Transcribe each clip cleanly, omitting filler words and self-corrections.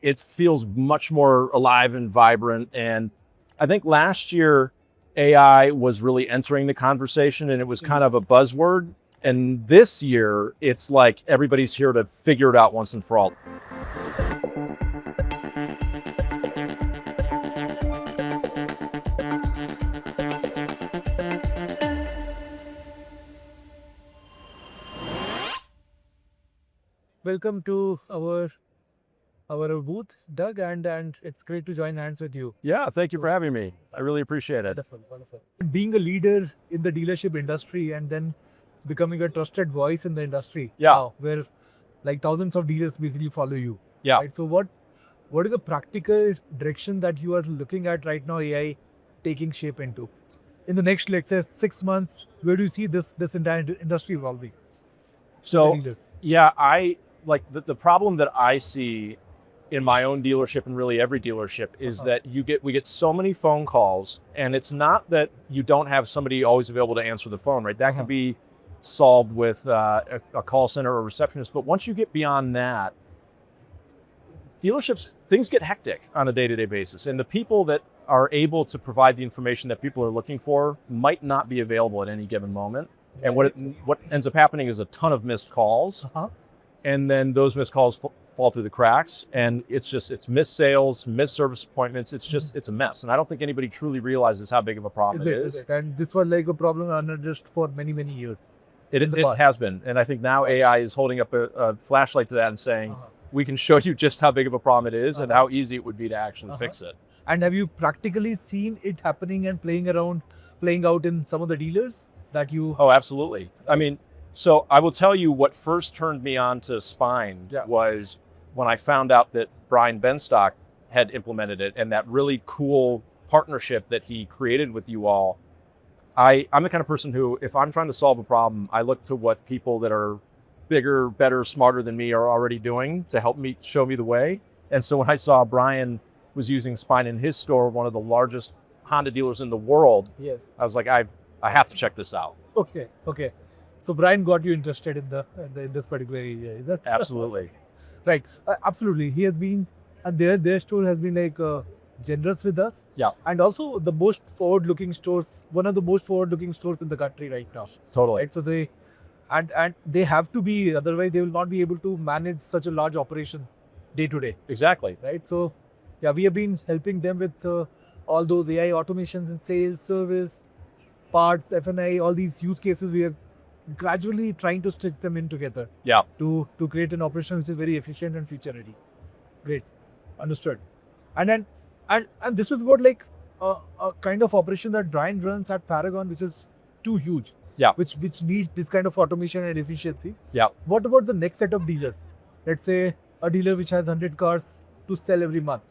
it feels much more alive and vibrant. And I think last year AI was really entering the conversation and it was kind of a buzzword. And this year it's like everybody's here to figure it out once and for all. Welcome to our booth, Doug, and it's great to join hands with you. Yeah, thank you for having me. I really appreciate it. Wonderful, wonderful. Being a leader in the dealership industry and then becoming a trusted voice in the industry. Yeah. Now, where like thousands of dealers basically follow you. Yeah. Right? So what is the practical direction that you are looking at right now, AI taking shape into? In the next, let's say, 6 months, where do you see this entire industry evolving? So yeah, I like the problem that I see in my own dealership and really every dealership is that we get so many phone calls, and it's not that you don't have somebody always available to answer the phone, right? That can be solved with a call center or receptionist. But once you get beyond that, dealerships, things get hectic on a day-to-day basis. And the people that are able to provide the information that people are looking for might not be available at any given moment. And what ends up happening is a ton of missed calls. And then those missed calls fall through the cracks, and it's missed sales, missed service appointments. It's a mess. And I don't think anybody truly realizes how big of a problem it is. And this was like a problem unaddressed for many, many years. It has been. And I think now AI is holding up a flashlight to that and saying, we can show you just how big of a problem it is and how easy it would be to actually fix it. And have you practically seen it happening and playing out in some of the dealers that you... Oh, absolutely. I mean, so I will tell you what first turned me on to Spyne was when I found out that Benstock had implemented it, and that really cool partnership that he created with you all. I'm the kind of person who, if I'm trying to solve a problem, I look to what people that are bigger, better, smarter than me are already doing to help me, show me the way. And so when I saw Brian was using Spyne in his store, one of the largest Honda dealers in the world, I was like, I have to check this out. Okay. So Brian got you interested in this particular area, is that? Absolutely. Right. Absolutely. He has been, and their store has been like generous with us. Yeah. And also the most forward-looking stores, one of the most forward-looking stores in the country right now. Totally. Right. So they have to be, otherwise they will not be able to manage such a large operation day to day. Exactly. Right. So yeah, we have been helping them with all those AI automations in sales, service, parts, F&I, all these use cases. We are gradually trying to stitch them in together. Yeah. To create an operation which is very efficient and future ready. Great, understood. And this is what like a kind of operation that Brian runs at Paragon, which is too huge. Yeah. Which needs this kind of automation and efficiency. Yeah. What about the next set of dealers? Let's say a dealer which has 100 cars to sell every month,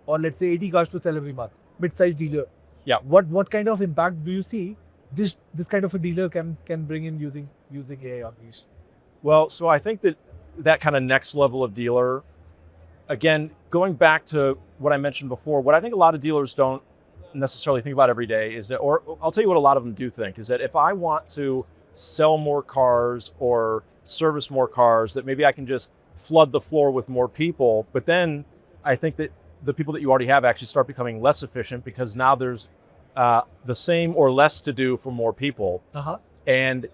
or let's say 80 cars to sell every month. Mid-sized dealer. Yeah. What kind of impact do you see this kind of a dealer can bring in using AI on these? Well, so I think that kind of next level of dealer, again, going back to what I mentioned before, what I think a lot of dealers don't necessarily think about every day is that, or I'll tell you what a lot of them do think, is that if I want to sell more cars or service more cars, that maybe I can just flood the floor with more people. But then I think that the people that you already have actually start becoming less efficient because now there's the same or less to do for more people. And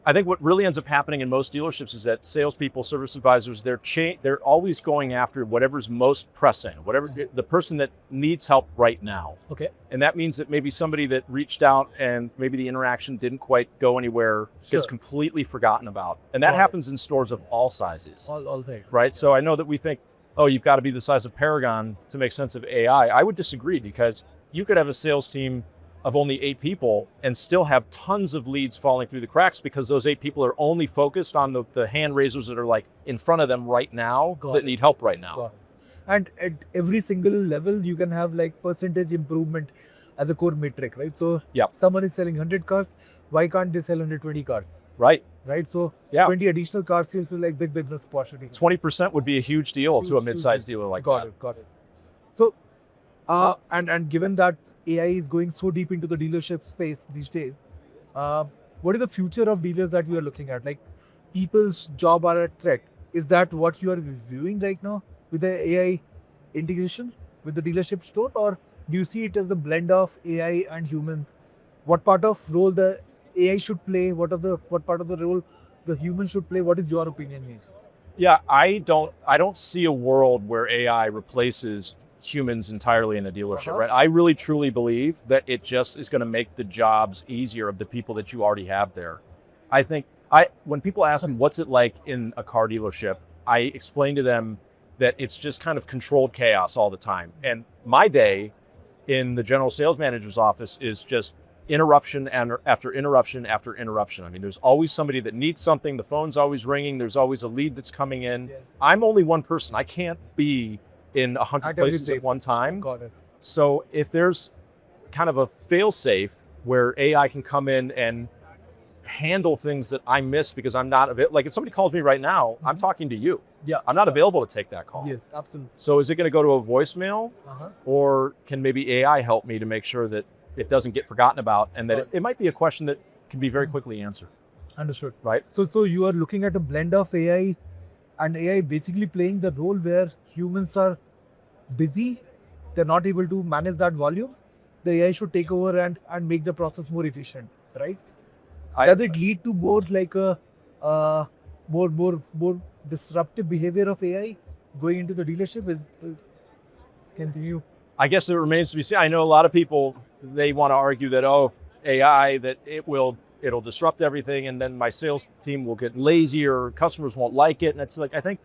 I think what really ends up happening in most dealerships is that salespeople, service advisors, they're always going after whatever's most pressing, whatever the person that needs help right now. Okay. And that means that maybe somebody that reached out and maybe the interaction didn't quite go anywhere gets completely forgotten about. And that happens in stores of all sizes. All things. Right. So I know that we think, oh, you've got to be the size of Paragon to make sense of AI. I would disagree, because you could have a sales team of only 8 people and still have tons of leads falling through the cracks because those 8 people are only focused on the hand raisers that are like in front of them right now that need help right now. And at every single level, you can have like percentage improvement as a core metric, right? So someone is selling 100 cars, why can't they sell 120 cars? Right. So 20 additional car sales is like big business opportunity. 20% would be a huge deal to a mid-sized dealer like that. Got it. So, and given that AI is going so deep into the dealership space these days, what is the future of dealers that you are looking at? Like, people's job are at threat. Is that what you are viewing right now with the AI integration with the dealership store, or do you see it as a blend of AI and humans? What part of role the AI should play? What part of the role the human should play? What is your opinion here? Yeah, I don't see a world where AI replaces humans entirely in a dealership, right? I really truly believe that it just is going to make the jobs easier of the people that you already have there. I think when people ask me what's it like in a car dealership, I explain to them that it's just kind of controlled chaos all the time. And my day in the general sales manager's office is just interruption and after interruption after interruption. I mean, there's always somebody that needs something. The phone's always ringing. There's always a lead that's coming in. Yes. I'm only one person. I can't be in 100 places at one time. Got it. So if there's kind of a fail-safe where AI can come in and handle things that I miss because I'm not available. Like if somebody calls me right now, I'm talking to you. Yeah. I'm not available to take that call. Yes, absolutely. So is it going to go to a voicemail, or can maybe AI help me to make sure that it doesn't get forgotten about, and that it might be a question that can be very quickly answered. Understood. Right? So you are looking at a blend of AI, and AI basically playing the role where humans are busy, they're not able to manage that volume. The AI should take over and make the process more efficient, right? Does it lead to more like a more disruptive behavior of AI going into the dealership? Is continue? I guess it remains to be seen. I know a lot of people, they want to argue that, oh, AI, that it'll disrupt everything, and then my sales team will get lazier, customers won't like it. And it's like, I think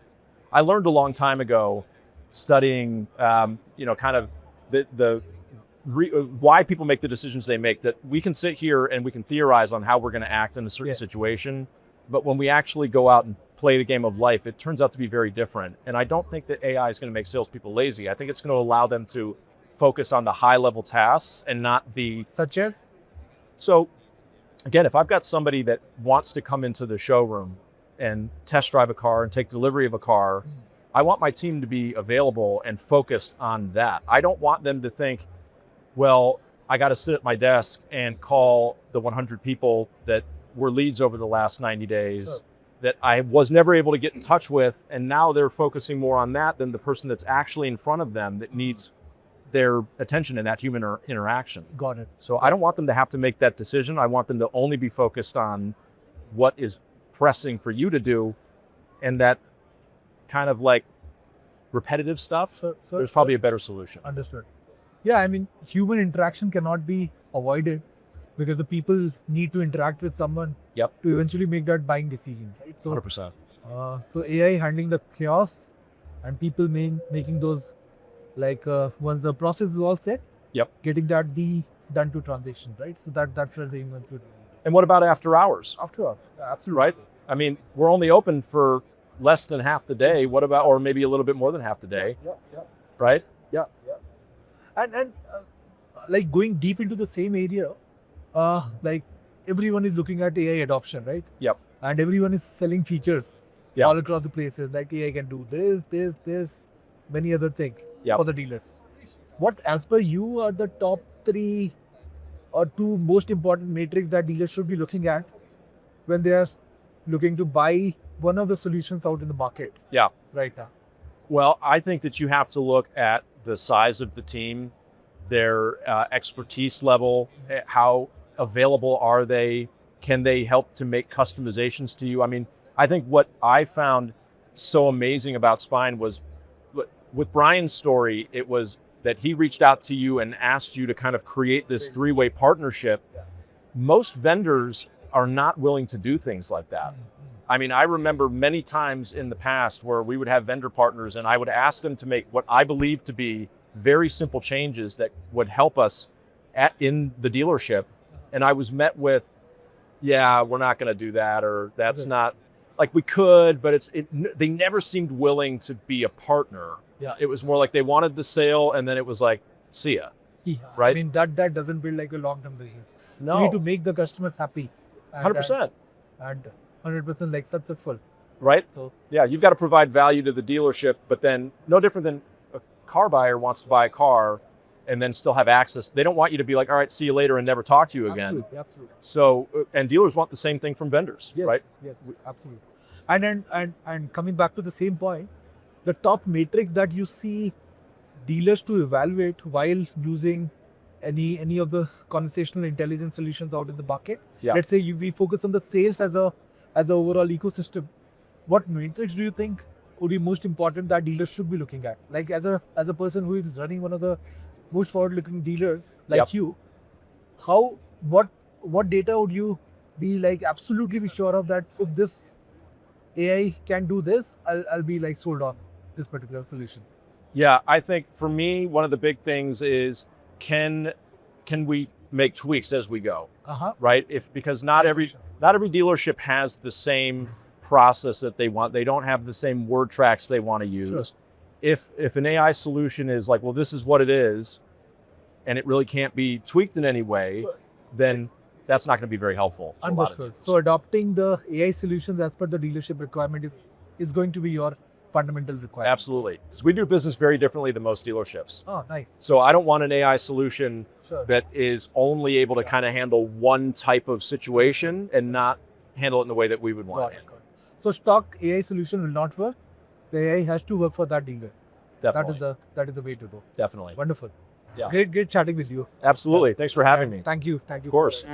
I learned a long time ago studying, kind of why people make the decisions they make, that we can sit here and we can theorize on how we're going to act in a certain situation. But when we actually go out and play the game of life, it turns out to be very different. And I don't think that AI is going to make salespeople lazy. I think it's going to allow them to focus on the high level tasks and not the... Such as? So again, if I've got somebody that wants to come into the showroom and test drive a car and take delivery of a car, I want my team to be available and focused on that. I don't want them to think, well, I got to sit at my desk and call the 100 people that were leads over the last 90 days that I was never able to get in touch with. And now they're focusing more on that than the person that's actually in front of them that needs their attention in that human interaction. Got it. So I don't want them to have to make that decision. I want them to only be focused on what is pressing for you to do, and that kind of like repetitive stuff, there's probably a better solution. Understood. Yeah, I mean, human interaction cannot be avoided because the people need to interact with someone to eventually make that buying decision, right? So 100%. So AI handling the chaos and people making those, like once the process is all set, getting that done to transition, right? So that's where the humans would. And what about after hours? After hours, absolutely. Right? I mean, we're only open for less than half the day. What about, or maybe a little bit more than half the day? Right? Yeah. And like going deep into the same area, like everyone is looking at AI adoption, right? Yep. And everyone is selling features all across the places. Like AI can do this, many other things for the dealers. What, as per you, are the top 3 or 2 most important metrics that dealers should be looking at when they are looking to buy one of the solutions out in the market right now? Well, I think that you have to look at the size of the team, their expertise level, how available are they? Can they help to make customizations to you? I mean, I think what I found so amazing about Spyne was, with Brian's story, it was that he reached out to you and asked you to kind of create this 3-way partnership. Most vendors are not willing to do things like that. I mean, I remember many times in the past where we would have vendor partners and I would ask them to make what I believe to be very simple changes that would help us in the dealership. And I was met with, we're not going to do that, or that's not, like we could, but they never seemed willing to be a partner. It was more like they wanted the sale and then it was like, see ya. Right? I mean, that doesn't build like a long-term business. No. You need to make the customers happy. 100%. And 100% like successful. Right? So you've got to provide value to the dealership, but then no different than a car buyer wants to buy a car and then still have access. They don't want you to be like, all right, see you later and never talk to you again. Absolutely. So, and dealers want the same thing from vendors, right? Yes, absolutely. And coming back to the same point, the top matrix that you see dealers to evaluate while using any of the conversational intelligence solutions out in the market? Yeah. Let's say we focus on the sales as a overall ecosystem. What metrics do you think would be most important that dealers should be looking at? Like as a person who is running one of the most forward-looking dealers like Yep. you, what data would you be like absolutely be sure of that if this AI can do this, I'll be like sold on this particular solution? Yeah, I think for me, one of the big things is can we make tweaks as we go, right? Because not every dealership has the same process that they want. They don't have the same word tracks they want to use. Sure. If an AI solution is like, well, this is what it is, and it really can't be tweaked in any way, then that's not going to be very helpful to a lot of Understood. dealers. So adopting the AI solutions as per the dealership requirement is going to be your fundamental requirement. Absolutely, because we do business very differently than most dealerships. Oh, nice. So I don't want an AI solution Sure. that is only able to kind of handle one type of situation and not handle it in the way that we would want Got to it, handle it. got it. So stock AI solution will not work. The AI has to work for that dealer. Definitely. That is the way to go. Definitely. Wonderful. Yeah. Great chatting with you. Absolutely. Thanks for having me. Thank you. Of course.